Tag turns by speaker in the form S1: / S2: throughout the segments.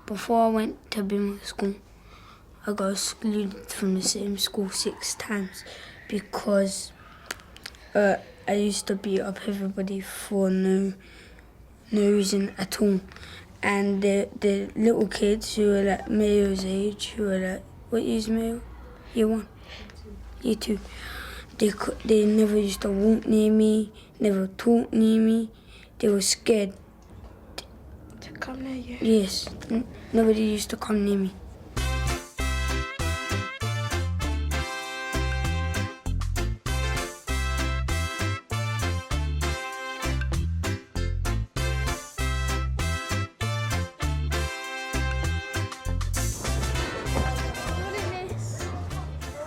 S1: before I went to Bimmer school, I got excluded from the same school 6 times because I used to beat up everybody for no reason at all. And the little kids who were like Mayo's age, who were like, what year is Mayo? Year 1? Year 2. They never used to walk near me, never talk near me. They were scared.
S2: To come near you?
S1: Yes, nobody used to come near me.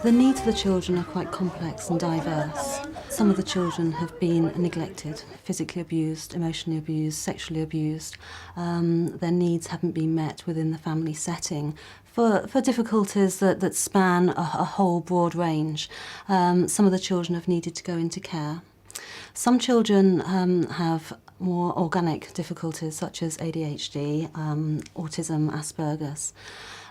S3: The needs of the children are quite complex and diverse. Some of the children have been neglected, physically abused, emotionally abused, sexually abused. Their needs haven't been met within the family setting for difficulties that span a whole broad range. Some of the children have needed to go into care. Some children have more organic difficulties such as ADHD, autism, Asperger's.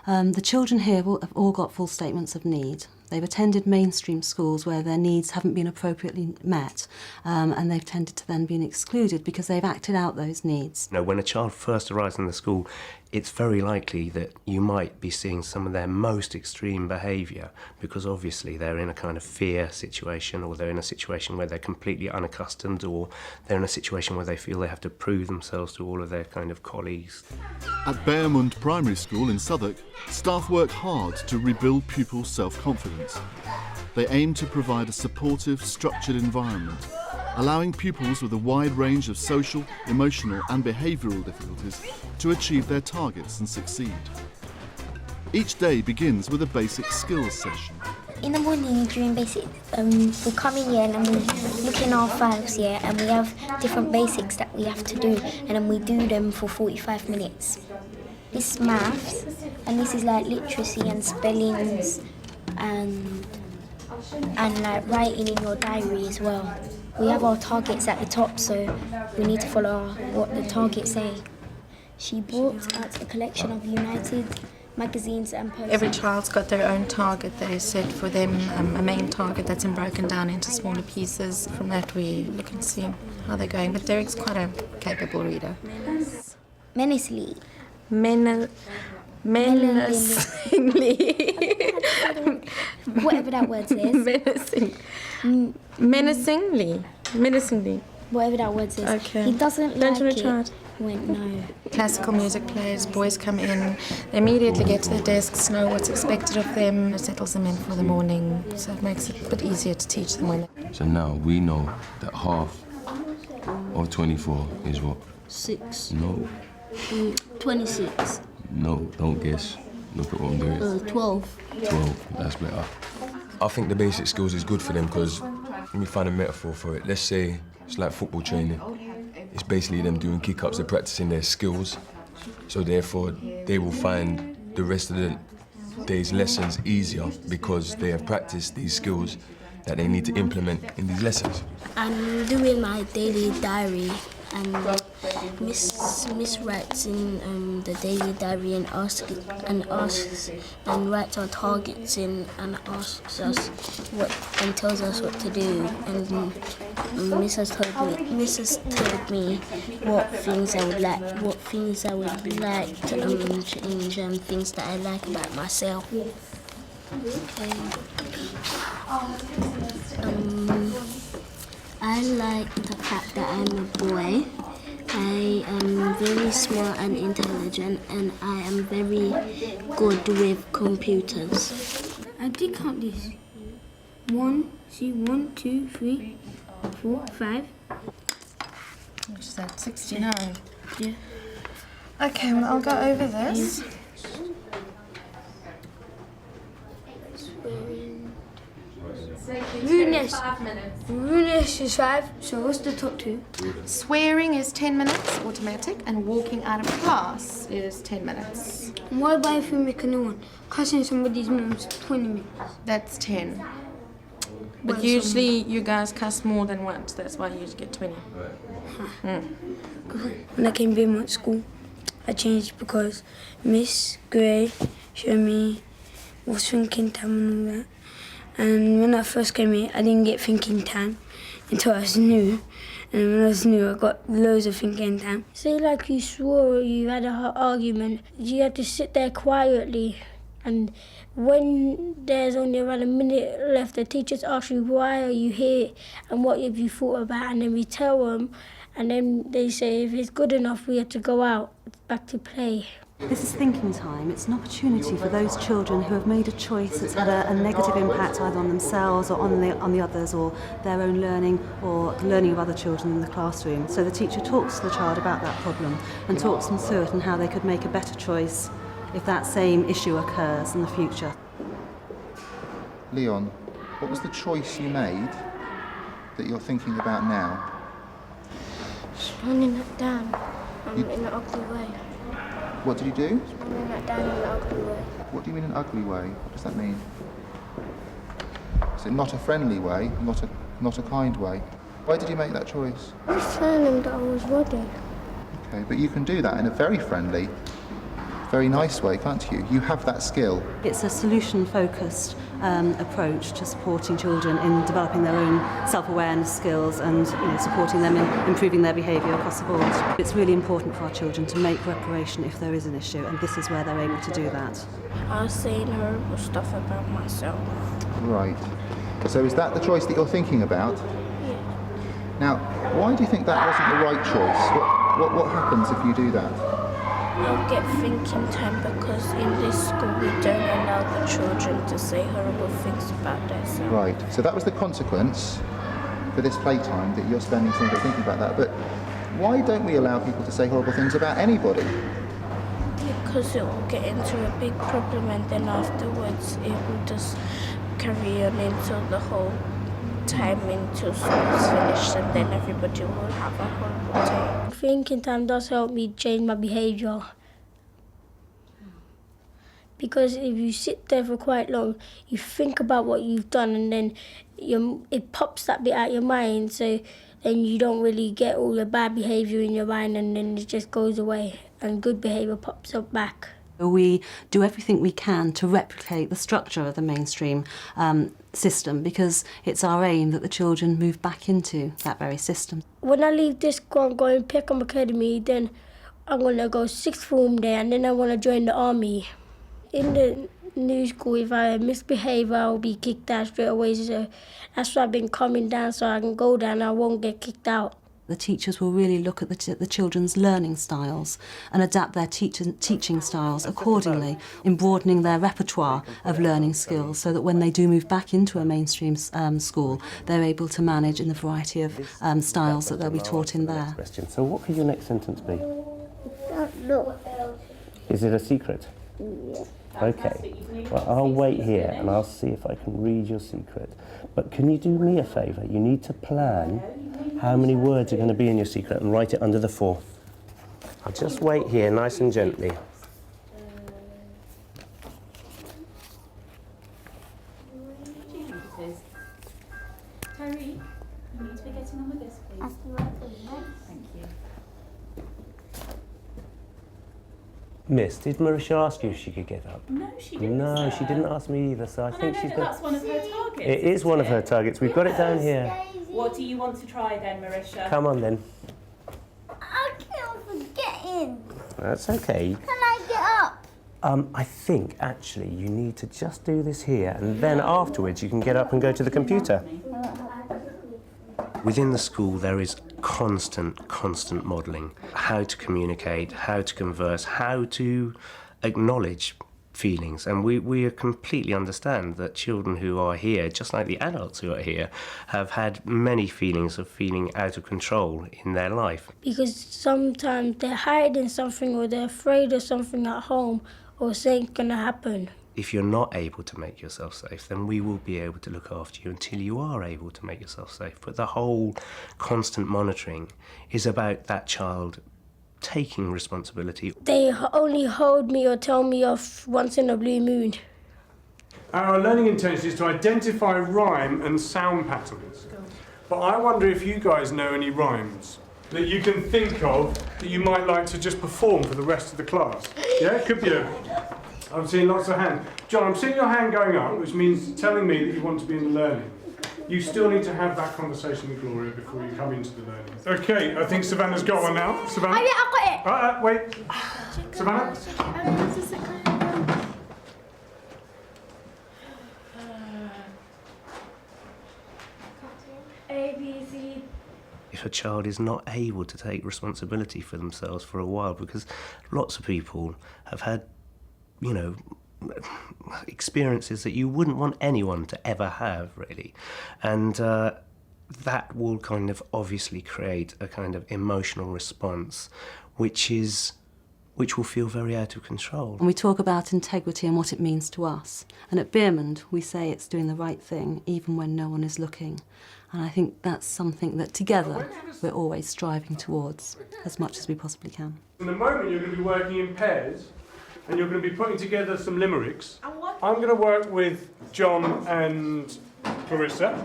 S3: The children here have all got full statements of need. They've attended mainstream schools where their needs haven't been appropriately met, and they've tended to then been excluded because they've acted out those needs.
S4: You know, when a child first arrives in the school, it's very likely that you might be seeing some of their most extreme behaviour because obviously they're in a kind of fear situation, or they're in a situation where they're completely unaccustomed, or they're in a situation where they feel they have to prove themselves to all of their kind of colleagues.
S5: At Bearmont Primary School in Southwark, staff work hard to rebuild pupils' self-confidence. They aim to provide a supportive, structured environment, allowing pupils with a wide range of social, emotional and behavioural difficulties to achieve their targets and succeed. Each day begins with a basic skills session.
S6: In the morning during basic, we come in here and we look in our files here, and we have different basics that we have to do, and then we do them for 45 minutes. This is maths, and this is like literacy and spellings and like writing in your diary as well. We have our targets at the top, so we need to follow what the targets say. She brought out a collection of United magazines and posters.
S2: Every child's got their own target that is set for them, a main target that's broken down into smaller pieces. From that we look and see how they're going, but Derek's quite a capable reader.
S6: Menacingly.
S2: Menacingly.
S6: Whatever that word says.
S2: Menacingly.
S6: Whatever that word says.
S2: Okay.
S6: He doesn't
S2: Don't
S6: like
S2: you try
S6: it.
S2: it?
S6: Went no.
S2: Classical music plays, boys come in, they immediately get to their desks, know what's expected of them, it settles them in for the morning, so it makes it a bit easier to teach them when
S7: So now we know that half of 24 is what?
S1: 6.
S7: No.
S1: 26.
S7: No, don't guess. Look at what I'm doing.
S1: 12.
S7: 12, that's better. I think the basic skills is good for them because, let me find a metaphor for it. Let's say it's like football training. It's basically them doing kick-ups, they're practicing their skills. So therefore, they will find the rest of the day's lessons easier because they have practiced these skills that they need to implement in these lessons.
S1: I'm doing my daily diary, and Miss writes in the daily diary and asks and writes our targets in and asks us what and tells us what to do. And Miss has told me what things I would like to change, and things that I like about myself. I like the fact that I'm a boy. I am very smart and intelligent, and I am very good with computers. I did count this. 1, 2, 3, 4, 5.
S2: which is at 69.
S1: Yeah.
S2: Okay, well, I'll go over this.
S1: Rudeness is 5, so what's the top 2?
S2: Swearing is 10 minutes, automatic, and walking out of class is 10 minutes.
S1: And what about if we make a new one? Cussing somebody's mom's 20 minutes.
S2: That's 10. But
S1: Well,
S2: usually you guys cuss more than once, that's why you get 20.
S1: When I came to Vermont school, I changed because Miss Gray showed me what's thinking time and all that. And when I first came here, I didn't get thinking time until I was new. And when I was new, I got loads of thinking time. Say like you swore or you had an argument, you had to sit there quietly. And when there's only around a minute left, the teachers ask you, why are you here and what have you thought about? And then we tell them, and then they say if it's good enough, we have to go out back to play.
S3: This is thinking time. It's an opportunity for those children who have made a choice that's had a negative impact either on themselves or on the others, or their own learning or the learning of other children in the classroom. So the teacher talks to the child about that problem and talks them through it and how they could make a better choice if that same issue occurs in the future.
S8: Leon, what was the choice you made that you're thinking about now?
S6: Running it down in an ugly way.
S8: What did you do?
S6: Running it down in an ugly way.
S8: What do you mean an ugly way? What does that mean? Is it not a friendly way, not a kind way? Why did you make that choice?
S6: I was telling him that I was ready.
S8: Okay, but you can do that in a very friendly, very nice way, can't you? You have that skill.
S3: It's a solution-focused approach to supporting children in developing their own self-awareness skills and supporting them in improving their behaviour across the board. It's really important for our children to make reparation if there is an issue, and this is where they're able to do that.
S6: I was saying horrible stuff about myself.
S8: Right. So is that the choice that you're thinking about?
S6: Yeah.
S8: Now, why do you think that wasn't the right choice? What happens if you do that?
S6: I'll get thinking time because in this school we don't allow the children to say horrible things about themselves.
S8: Right, so that was the consequence for this playtime, that you're spending some of it thinking about that. But why don't we allow people to say horrible things about anybody?
S6: Because it will get into a big problem and then afterwards it will just carry on until the whole time until school's finished, and then everybody will have a horrible day. Thinking time does help me change my behaviour. Because if you sit there for quite long, you think about what you've done and then it pops that bit out your mind, so then you don't really get all the bad behaviour in your mind and then it just goes away and good behaviour pops up back.
S3: We do everything we can to replicate the structure of the mainstream system because it's our aim that the children move back into that very system.
S6: When I leave this school, I'm going to Peckham Academy, then I'm going to go sixth form there and then I want to join the army. In the new school, if I misbehave, I'll be kicked out straight away. So that's why I've been coming down so I can go down and I won't get kicked out.
S3: The teachers will really look at the children's learning styles and adapt their teaching styles accordingly in broadening their repertoire of learning skills so that when they do move back into a mainstream school, they're able to manage in the variety of styles that they'll be taught in there.
S4: So what could your next sentence be?
S6: No.
S4: Is it a secret?
S6: Yeah.
S4: Okay. Well, I'll wait here and I'll see if I can read your secret. But can you do me a favour? You need to plan how many words are going to be in your secret and write it under the 4. I'll just wait here nice and gently.
S9: Tyree, you need to be getting on with this, please. Thank you.
S4: Miss, did Marisha ask you if she could get up?
S9: No, she didn't.
S4: No,
S9: sir.
S4: she didn't ask me either, so I think she's got...
S9: That's one of her targets.
S4: It is one of her targets. We've got it down here.
S9: What do you want to try then, Marisha?
S4: Come on then.
S6: I keep forgetting.
S4: That's okay.
S6: Can I get up?
S4: I think actually you need to just do this here and then afterwards you can get up and go to the computer. Within the school there is constant modelling. How to communicate, how to converse, how to acknowledge feelings, and we completely understand that children who are here, just like the adults who are here, have had many feelings of feeling out of control in their life.
S6: Because sometimes they're hiding something or they're afraid of something at home or something's going to happen.
S4: If you're not able to make yourself safe, then we will be able to look after you until you are able to make yourself safe. But the whole constant monitoring is about that child taking responsibility.
S6: They only hold me or tell me off once in a blue moon.
S10: Our learning intention is to identify rhyme and sound patterns. But I wonder if you guys know any rhymes. that you can think of that you might like to just perform for the rest of the class? Yeah, it could be I'm seeing lots of hands. John, I'm seeing your hand going up, which means telling me that you want to be in the learning. You still need to have that conversation with Gloria before you come into the learning. Okay, I think Savannah's got one now. Savannah?
S9: Oh, yeah, I've got it.
S10: Wait. Savannah?
S9: A, B, C.
S4: If a child is not able to take responsibility for themselves for a while, because lots of people have had, you know, experiences that you wouldn't want anyone to ever have, really. And that will kind of obviously create a kind of emotional response, which will feel very out of control.
S3: And we talk about integrity and what it means to us. And at Beermond, we say it's doing the right thing, even when no one is looking. And I think that's something that together we're always striving towards as much as we possibly can.
S10: In the moment, you're going to be working in pairs, and you're going to be putting together some limericks. I'm going to work with John and Clarissa.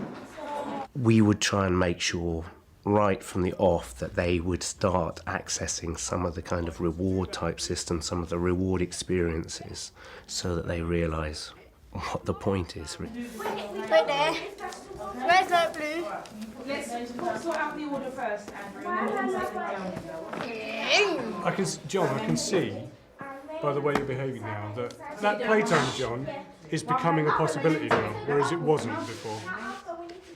S4: We would try and make sure right from the off that they would start accessing some of the kind of reward type systems, some of the reward experiences, so that they realise what the point is.
S6: Right there. Where's light blue?
S9: Let's sort out the order first, Andrew, and then we can take them down.
S10: John, I can see by the way you're behaving now that playtime, John, is becoming a possibility now, whereas it wasn't before.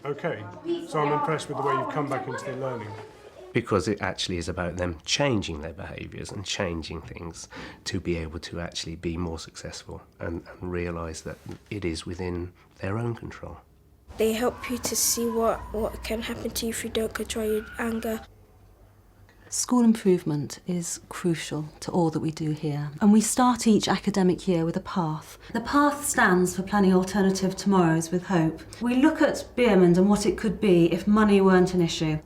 S10: Okay, so I'm impressed with the way you've come back into the learning.
S4: Because it actually is about them changing their behaviours and changing things to be able to actually be more successful and realise that it is within their own control.
S11: They help you to see what can happen to you if you don't control your anger.
S3: School improvement is crucial to all that we do here, and we start each academic year with a path. The path stands for Planning Alternative Tomorrows with Hope. We look at Beermond and what it could be if money weren't an issue.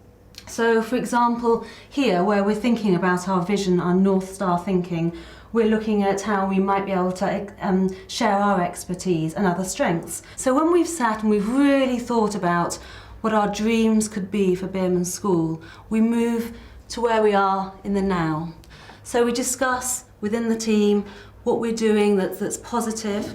S3: So, for example, here where we're thinking about our vision, our North Star thinking, we're looking at how we might be able to share our expertise and other strengths. So when we've sat and we've really thought about what our dreams could be for Beermond School, we move to where we are in the now. So we discuss within the team what we're doing that's positive,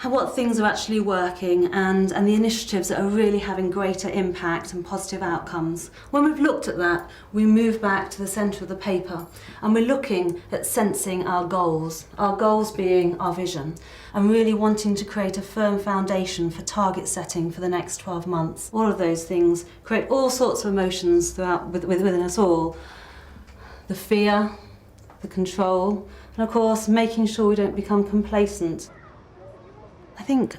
S3: what things are actually working, and the initiatives that are really having greater impact and positive outcomes. When we've looked at that, we move back to the centre of the paper, and we're looking at sensing our goals being our vision, and really wanting to create a firm foundation for target setting for the next 12 months. All of those things create all sorts of emotions within us all. The fear, the control, and of course making sure we don't become complacent. I think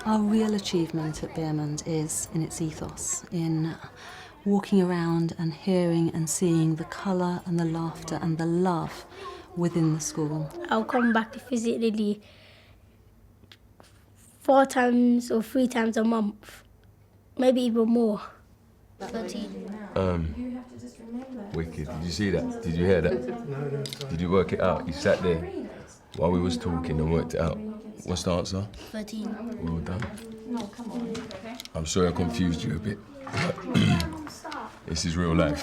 S3: our real achievement at Beermond is in its ethos, in walking around and hearing and seeing the colour and the laughter and the love within the school.
S11: I'll come back to visit Lily 4 times or 3 times a month, maybe even more.
S6: 13.
S7: Wicked. Did you see that? Did you hear that?
S10: No.
S7: Did you work it out? You sat there while we was talking and worked it out. What's the answer?
S6: 13.
S7: Well done.
S9: No, come on. Okay.
S7: I'm sorry I confused you a bit. This is real life.